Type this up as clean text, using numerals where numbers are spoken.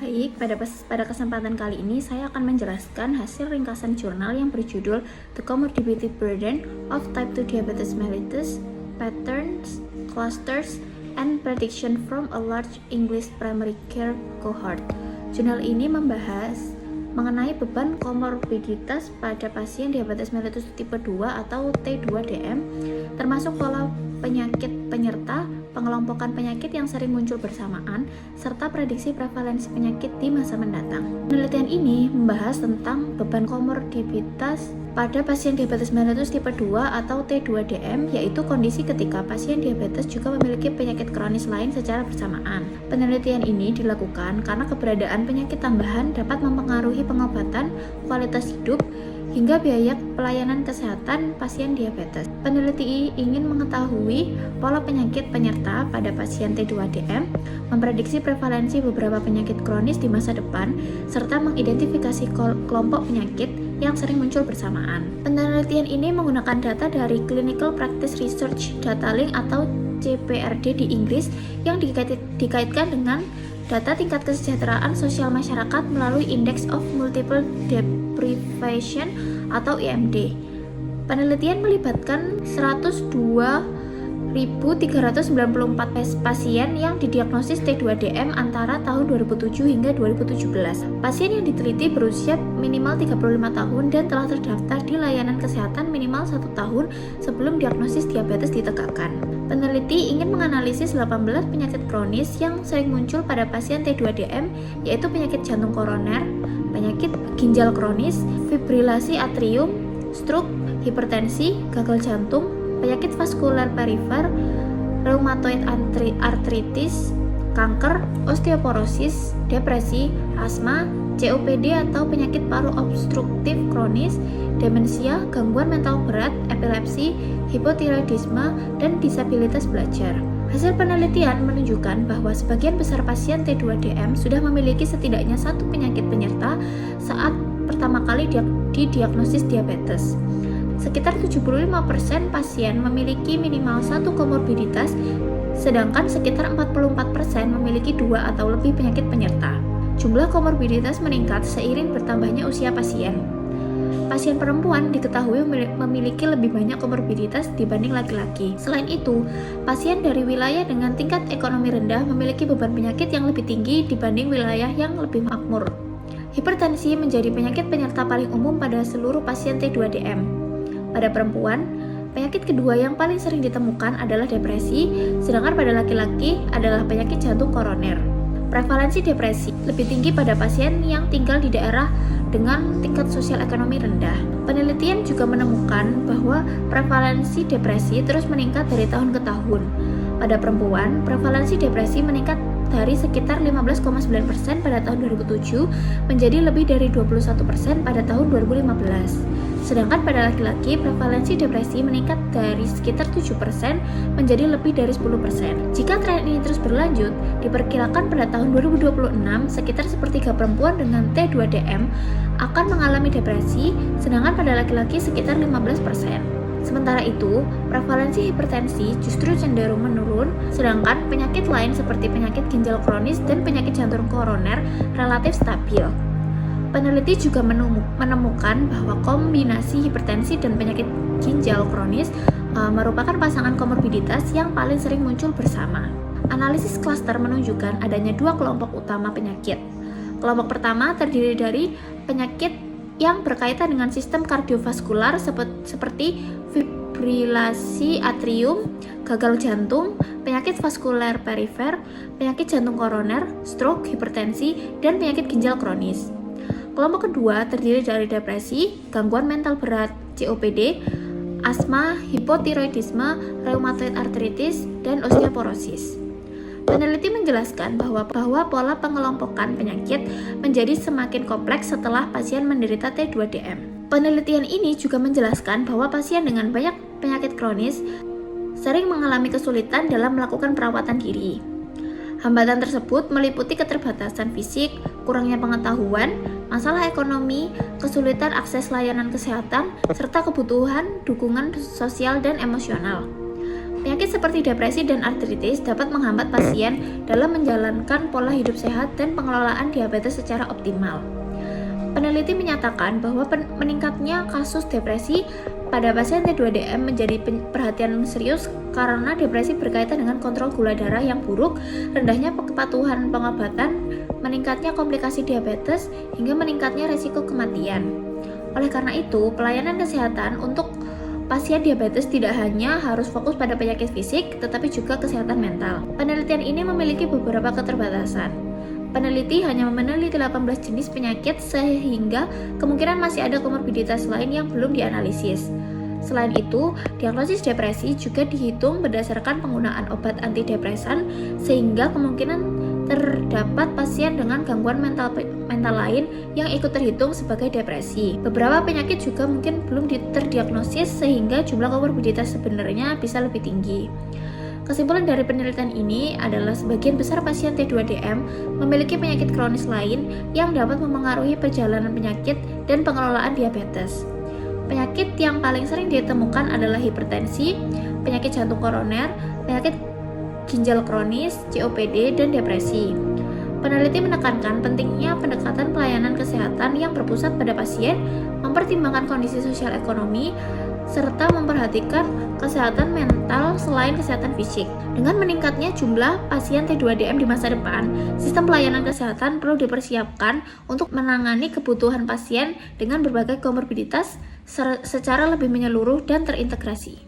Baik, pada kesempatan kali ini saya akan menjelaskan hasil ringkasan jurnal yang berjudul The Comorbidity Burden of Type 2 Diabetes Mellitus, Patterns, Clusters, and Prediction from a Large English Primary Care Cohort. Jurnal ini membahas mengenai beban komorbiditas pada pasien diabetes mellitus tipe 2 atau T2DM, termasuk pola penyakit penyerta, pengelompokan penyakit yang sering muncul bersamaan, serta prediksi prevalensi penyakit di masa mendatang. Penelitian ini membahas tentang beban komorbiditas pada pasien diabetes mellitus tipe 2 atau T2DM, yaitu kondisi ketika pasien diabetes juga memiliki penyakit kronis lain secara bersamaan. Penelitian ini dilakukan karena keberadaan penyakit tambahan dapat mempengaruhi pengobatan, kualitas hidup, hingga biaya pelayanan kesehatan pasien diabetes. Peneliti ingin mengetahui pola penyakit penyerta pada pasien T2DM, memprediksi prevalensi beberapa penyakit kronis di masa depan, serta mengidentifikasi kelompok penyakit yang sering muncul bersamaan. Penelitian ini menggunakan data dari Clinical Practice Research Data Link atau CPRD di Inggris yang dikaitkan dengan data tingkat kesejahteraan sosial masyarakat melalui Index of Multiple Deprivation atau IMD. Penelitian melibatkan 102.394 pasien yang didiagnosis T2DM antara tahun 2007 hingga 2017. Pasien yang diteliti berusia minimal 35 tahun dan telah terdaftar di layanan kesehatan minimal 1 tahun sebelum diagnosis diabetes ditegakkan. Peneliti ingin menganalisis 18 penyakit kronis yang sering muncul pada pasien T2DM, yaitu penyakit jantung koroner, penyakit ginjal kronis, fibrilasi atrium, stroke, hipertensi, gagal jantung, penyakit vaskular perifer, rheumatoid arthritis, kanker, osteoporosis, depresi, asma, COPD atau penyakit paru obstruktif kronis, demensia, gangguan mental berat, epilepsi, hipotiroidisme, dan disabilitas belajar. Hasil penelitian menunjukkan bahwa sebagian besar pasien T2DM sudah memiliki setidaknya satu penyakit penyerta saat pertama kali didiagnosis diabetes. Sekitar 75% pasien memiliki minimal satu komorbiditas, sedangkan sekitar 44% memiliki dua atau lebih penyakit penyerta. Jumlah komorbiditas meningkat seiring bertambahnya usia pasien. Pasien perempuan diketahui memiliki lebih banyak komorbiditas dibanding laki-laki. Selain itu, pasien dari wilayah dengan tingkat ekonomi rendah memiliki beban penyakit yang lebih tinggi dibanding wilayah yang lebih makmur. Hipertensi menjadi penyakit penyerta paling umum pada seluruh pasien T2DM. Pada perempuan, penyakit kedua yang paling sering ditemukan adalah depresi, sedangkan pada laki-laki adalah penyakit jantung koroner. Prevalensi depresi lebih tinggi pada pasien yang tinggal di daerah dengan tingkat sosial ekonomi rendah. Penelitian juga menemukan bahwa prevalensi depresi terus meningkat dari tahun ke tahun. Pada perempuan, prevalensi depresi meningkat dari sekitar 15,9% pada tahun 2007 menjadi lebih dari 21% pada tahun 2015. Sedangkan pada laki-laki, prevalensi depresi meningkat dari sekitar 7% menjadi lebih dari 10%. Jika tren ini terus berlanjut, diperkirakan pada tahun 2026 sekitar sepertiga perempuan dengan T2DM akan mengalami depresi, sedangkan pada laki-laki sekitar 15%. Sementara itu, prevalensi hipertensi justru cenderung menurun, sedangkan penyakit lain seperti penyakit ginjal kronis dan penyakit jantung koroner relatif stabil. Peneliti juga menemukan bahwa kombinasi hipertensi dan penyakit ginjal kronis merupakan pasangan komorbiditas yang paling sering muncul bersama. Analisis klaster menunjukkan adanya dua kelompok utama penyakit. Kelompok pertama terdiri dari penyakit yang berkaitan dengan sistem kardiovaskular seperti fibrilasi atrium, gagal jantung, penyakit vaskuler perifer, penyakit jantung koroner, stroke, hipertensi, dan penyakit ginjal kronis. Kelompok kedua terdiri dari depresi, gangguan mental berat, COPD, asma, hipotiroidisme, rheumatoid arthritis, dan osteoporosis. Peneliti menjelaskan bahwa pola pengelompokan penyakit menjadi semakin kompleks setelah pasien menderita T2DM. Penelitian ini juga menjelaskan bahwa pasien dengan banyak penyakit kronis sering mengalami kesulitan dalam melakukan perawatan diri. Hambatan tersebut meliputi keterbatasan fisik, kurangnya pengetahuan, masalah ekonomi, kesulitan akses layanan kesehatan, serta kebutuhan dukungan sosial dan emosional. Penyakit seperti depresi dan artritis dapat menghambat pasien dalam menjalankan pola hidup sehat dan pengelolaan diabetes secara optimal. Peneliti menyatakan bahwa meningkatnya kasus depresi pada pasien T2DM menjadi perhatian serius karena depresi berkaitan dengan kontrol gula darah yang buruk, rendahnya kepatuhan pengobatan, meningkatnya komplikasi diabetes, hingga meningkatnya resiko kematian. Oleh karena itu, pelayanan kesehatan untuk pasien diabetes tidak hanya harus fokus pada penyakit fisik, tetapi juga kesehatan mental. Penelitian ini memiliki beberapa keterbatasan. Peneliti hanya meneliti 18 jenis penyakit sehingga kemungkinan masih ada komorbiditas lain yang belum dianalisis. Selain itu, diagnosis depresi juga dihitung berdasarkan penggunaan obat antidepresan sehingga kemungkinan terdapat pasien dengan gangguan mental lain yang ikut terhitung sebagai depresi. Beberapa penyakit juga mungkin belum terdiagnosis sehingga jumlah komorbiditas sebenarnya bisa lebih tinggi. Kesimpulan dari penelitian ini adalah sebagian besar pasien T2DM memiliki penyakit kronis lain yang dapat memengaruhi perjalanan penyakit dan pengelolaan diabetes. Penyakit yang paling sering ditemukan adalah hipertensi, penyakit jantung koroner, penyakit ginjal kronis, COPD, dan depresi. Peneliti menekankan pentingnya pendekatan pelayanan kesehatan yang berpusat pada pasien, mempertimbangkan kondisi sosial ekonomi, serta memperhatikan kesehatan mental selain kesehatan fisik. Dengan meningkatnya jumlah pasien T2DM di masa depan, sistem pelayanan kesehatan perlu dipersiapkan untuk menangani kebutuhan pasien dengan berbagai komorbiditas secara lebih menyeluruh dan terintegrasi.